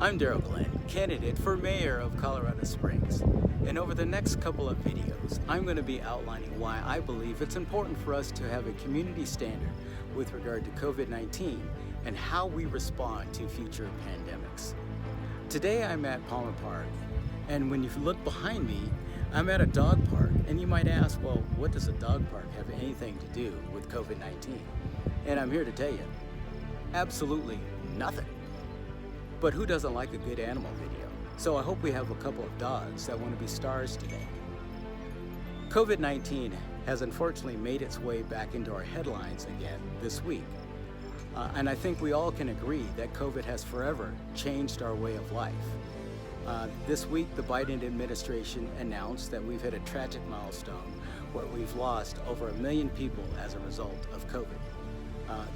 I'm Daryl Glenn, candidate for mayor of Colorado Springs. And over the next couple of videos, I'm going to be outlining why I believe it's important for us to have a community standard with regard to COVID-19 and how we respond to future pandemics. Today I'm at Palmer Park, and when you look behind me, I'm at a dog park. And you might ask, well, what does a dog park have anything to do with COVID-19? And I'm here to tell you, absolutely nothing. But who doesn't like a good animal video? So I hope we have a couple of dogs that want to be stars today. COVID-19 has unfortunately made its way back into our headlines again this week. And I think we all can agree that COVID has forever changed our way of life. This week, the Biden administration announced that we've hit a tragic milestone where we've lost over 1 million people as a result of COVID.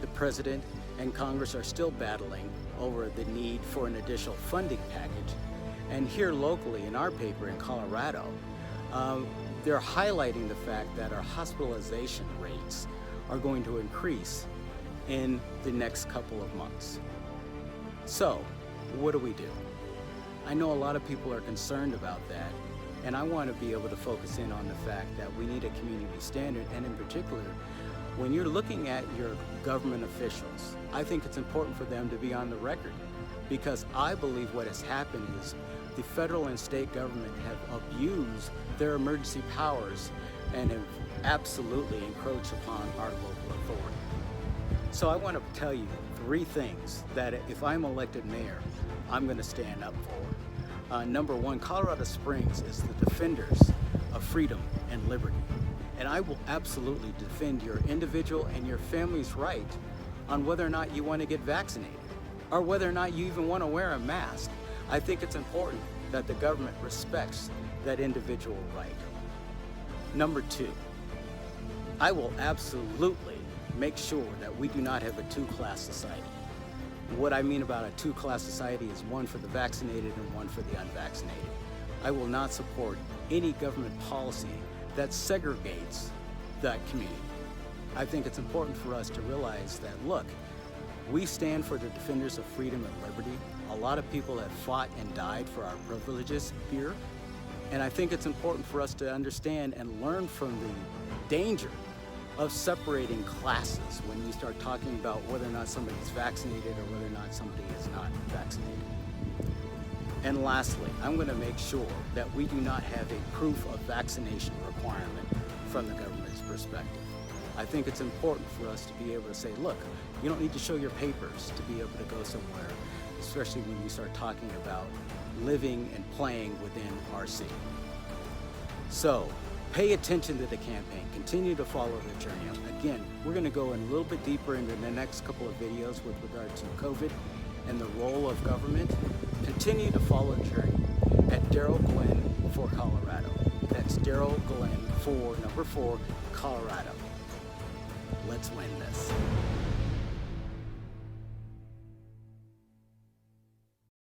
The President and Congress are still battling over the need for an additional funding package. And here locally in our paper in Colorado, they're highlighting the fact that our hospitalization rates are going to increase in the next couple of months. So, what do? I know a lot of people are concerned about that, and I want to be able to focus in on the fact that we need a community standard, and in particular, when you're looking at your government officials, I think it's important for them to be on the record, because I believe what has happened is the federal and state government have abused their emergency powers and have absolutely encroached upon our local authority. So I want to tell you 3 things that if I'm elected mayor, I'm going to stand up for. Number 1, Colorado Springs is the defenders of freedom and liberty. And I will absolutely defend your individual and your family's right on whether or not you want to get vaccinated or whether or not you even want to wear a mask. I think it's important that the government respects that individual right. Number 2, I will absolutely make sure that we do not have a 2-class society. What I mean about a 2-class society is one for the vaccinated and one for the unvaccinated. I will not support any government policy that segregates that community. I think it's important for us to realize that, look, we stand for the defenders of freedom and liberty. A lot of people have fought and died for our privileges here. And I think it's important for us to understand and learn from the danger of separating classes when you start talking about whether or not somebody's vaccinated or whether or not somebody is not vaccinated. And lastly, I'm going to make sure that we do not have a proof of vaccination requirement from the government's perspective. I think it's important for us to be able to say, look, you don't need to show your papers to be able to go somewhere, especially when you start talking about living and playing within our city. So, pay attention to the campaign. Continue to follow the journey. Again, we're going to go in a little bit deeper into the next couple of videos with regard to COVID and the role of government. Continue to follow the journey at Daryl Glenn for Colorado. That's Daryl Glenn for number 4, Colorado. Let's win this.